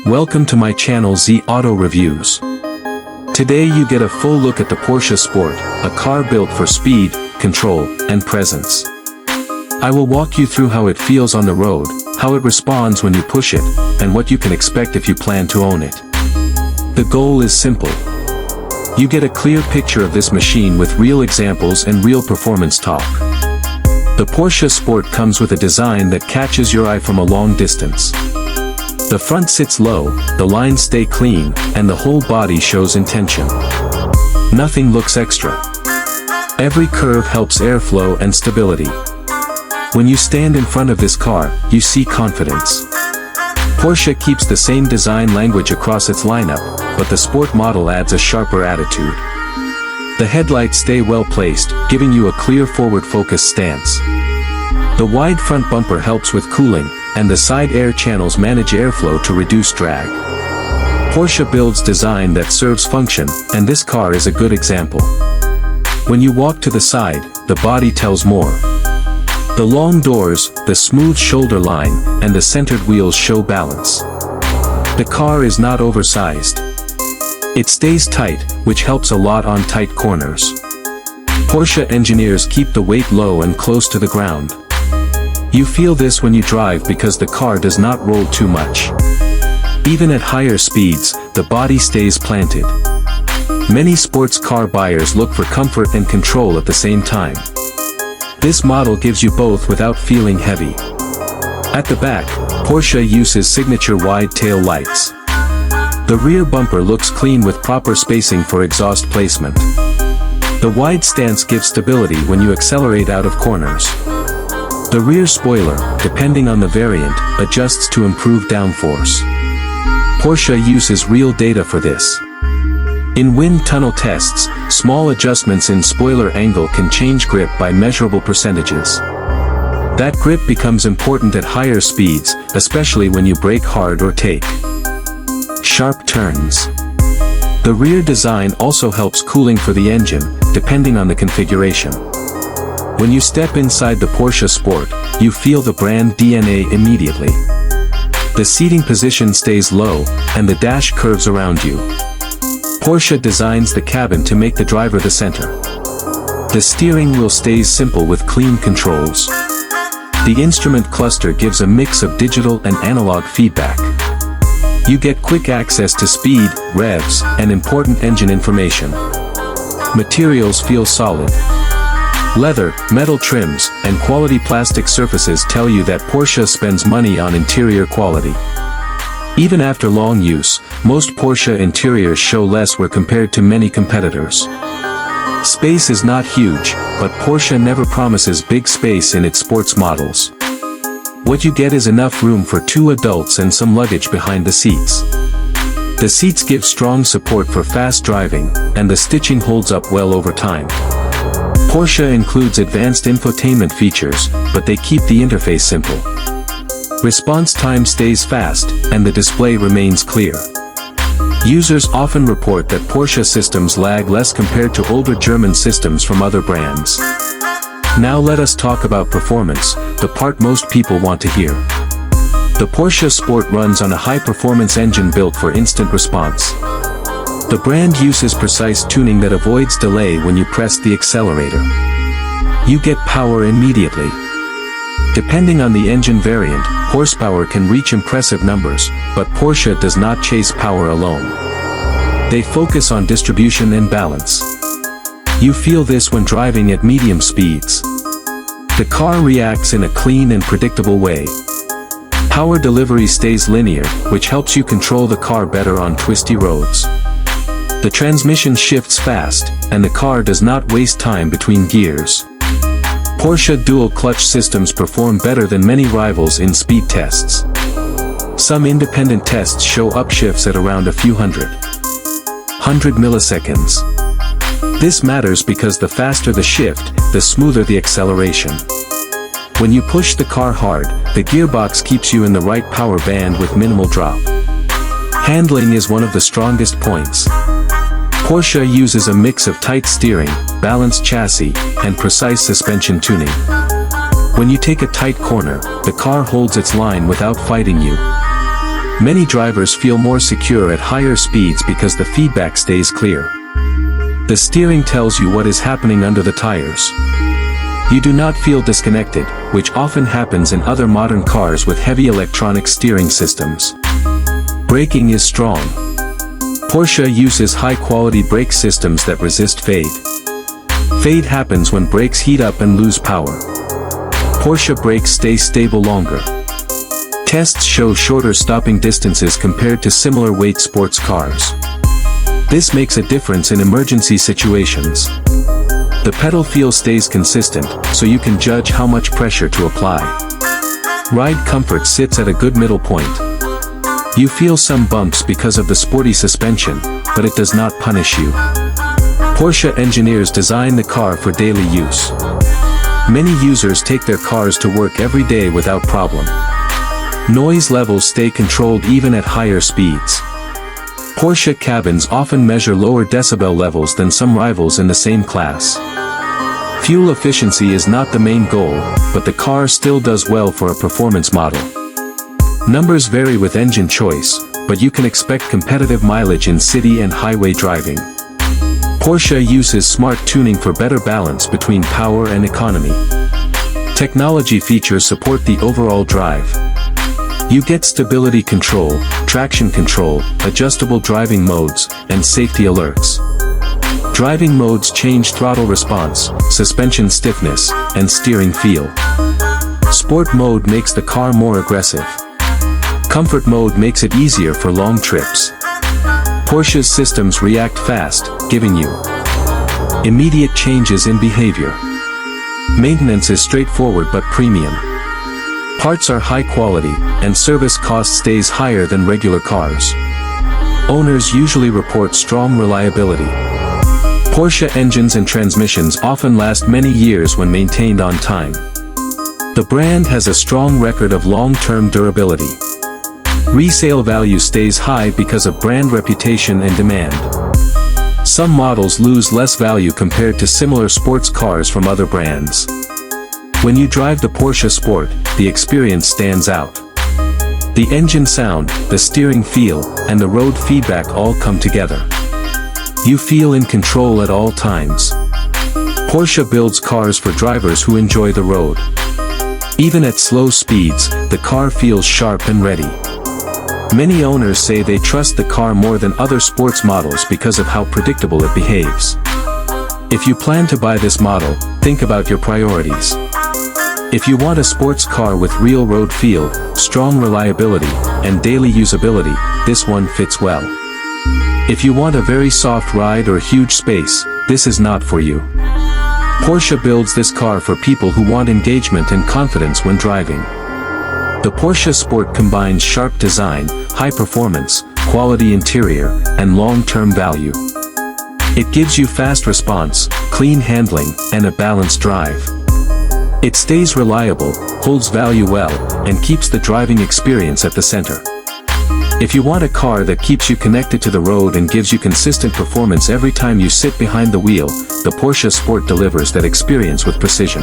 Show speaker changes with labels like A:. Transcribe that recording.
A: Welcome to my channel Z Auto Reviews. Today you get a full look at the Porsche Sport, a car built for speed, control, and presence. I will walk you through how it feels on the road, how it responds when you push it, and what you can expect if you plan to own it. The goal is simple. You get a clear picture of this machine with real examples and real performance talk. The Porsche Sport comes with a design that catches your eye from a long distance. The front sits low, the lines stay clean, and the whole body shows intention. Nothing looks extra. Every curve helps airflow and stability. When you stand in front of this car, you see confidence. Porsche keeps the same design language across its lineup, but the Sport model adds a sharper attitude. The headlights stay well placed, giving you a clear forward-focused stance. The wide front bumper helps with cooling, and the side air channels manage airflow to reduce drag. Porsche builds design that serves function, and this car is a good example. When you walk to the side, the body tells more. The long doors, the smooth shoulder line, and the centered wheels show balance. The car is not oversized. It stays tight, which helps a lot on tight corners. Porsche engineers keep the weight low and close to the ground. You feel this when you drive because the car does not roll too much. Even at higher speeds, the body stays planted. Many sports car buyers look for comfort and control at the same time. This model gives you both without feeling heavy. At the back, Porsche uses signature wide tail lights. The rear bumper looks clean with proper spacing for exhaust placement. The wide stance gives stability when you accelerate out of corners. The rear spoiler, depending on the variant, adjusts to improve downforce. Porsche uses real data for this. In wind tunnel tests, small adjustments in spoiler angle can change grip by measurable percentages. That grip becomes important at higher speeds, especially when you brake hard or take sharp turns. The rear design also helps cooling for the engine, depending on the configuration. When you step inside the Porsche Sport, you feel the brand DNA immediately. The seating position stays low, and the dash curves around you. Porsche designs the cabin to make the driver the center. The steering wheel stays simple with clean controls. The instrument cluster gives a mix of digital and analog feedback. You get quick access to speed, revs, and important engine information. Materials feel solid. Leather, metal trims, and quality plastic surfaces tell you that Porsche spends money on interior quality. Even after long use, most Porsche interiors show less wear compared to many competitors. Space is not huge, but Porsche never promises big space in its sports models. What you get is enough room for 2 adults and some luggage behind the seats. The seats give strong support for fast driving, and the stitching holds up well over time. Porsche includes advanced infotainment features, but they keep the interface simple. Response time stays fast, and the display remains clear. Users often report that Porsche systems lag less compared to older German systems from other brands. Now let us talk about performance, the part most people want to hear. The Porsche Sport runs on a high-performance engine built for instant response. The brand uses precise tuning that avoids delay when you press the accelerator. You get power immediately. Depending on the engine variant, horsepower can reach impressive numbers, but Porsche does not chase power alone. They focus on distribution and balance. You feel this when driving at medium speeds. The car reacts in a clean and predictable way. Power delivery stays linear, which helps you control the car better on twisty roads. The transmission shifts fast, and the car does not waste time between gears. Porsche dual-clutch systems perform better than many rivals in speed tests. Some independent tests show upshifts at around a few hundred milliseconds. This matters because the faster the shift, the smoother the acceleration. When you push the car hard, the gearbox keeps you in the right power band with minimal drop. Handling is one of the strongest points. Porsche uses a mix of tight steering, balanced chassis, and precise suspension tuning. When you take a tight corner, the car holds its line without fighting you. Many drivers feel more secure at higher speeds because the feedback stays clear. The steering tells you what is happening under the tires. You do not feel disconnected, which often happens in other modern cars with heavy electronic steering systems. Braking is strong. Porsche uses high-quality brake systems that resist fade. Fade happens when brakes heat up and lose power. Porsche brakes stay stable longer. Tests show shorter stopping distances compared to similar weight sports cars. This makes a difference in emergency situations. The pedal feel stays consistent, so you can judge how much pressure to apply. Ride comfort sits at a good middle point. You feel some bumps because of the sporty suspension, but it does not punish you. Porsche engineers design the car for daily use. Many users take their cars to work every day without problem. Noise levels stay controlled even at higher speeds. Porsche cabins often measure lower decibel levels than some rivals in the same class. Fuel efficiency is not the main goal, but the car still does well for a performance model. Numbers vary with engine choice, but you can expect competitive mileage in city and highway driving. Porsche uses smart tuning for better balance between power and economy. Technology features support the overall drive. You get stability control, traction control, adjustable driving modes, and safety alerts. Driving modes change throttle response, suspension stiffness, and steering feel. Sport mode makes the car more aggressive. Comfort mode makes it easier for long trips. Porsche's systems react fast, giving you immediate changes in behavior. Maintenance is straightforward but premium. Parts are high quality, and service cost stays higher than regular cars. Owners usually report strong reliability. Porsche engines and transmissions often last many years when maintained on time. The brand has a strong record of long-term durability. Resale value stays high because of brand reputation and demand. Some models lose less value compared to similar sports cars from other brands. When you drive the Porsche Sport, the experience stands out. The engine sound, the steering feel, and the road feedback all come together. You feel in control at all times. Porsche builds cars for drivers who enjoy the road. Even at slow speeds, the car feels sharp and ready. Many owners say they trust the car more than other sports models because of how predictable it behaves. If you plan to buy this model, think about your priorities. If you want a sports car with real road feel, strong reliability, and daily usability, this one fits well. If you want a very soft ride or huge space, this is not for you. Porsche builds this car for people who want engagement and confidence when driving. The Porsche Sport combines sharp design, high performance, quality interior, and long-term value. It gives you fast response, clean handling, and a balanced drive. It stays reliable, holds value well, and keeps the driving experience at the center. If you want a car that keeps you connected to the road and gives you consistent performance every time you sit behind the wheel, the Porsche Sport delivers that experience with precision.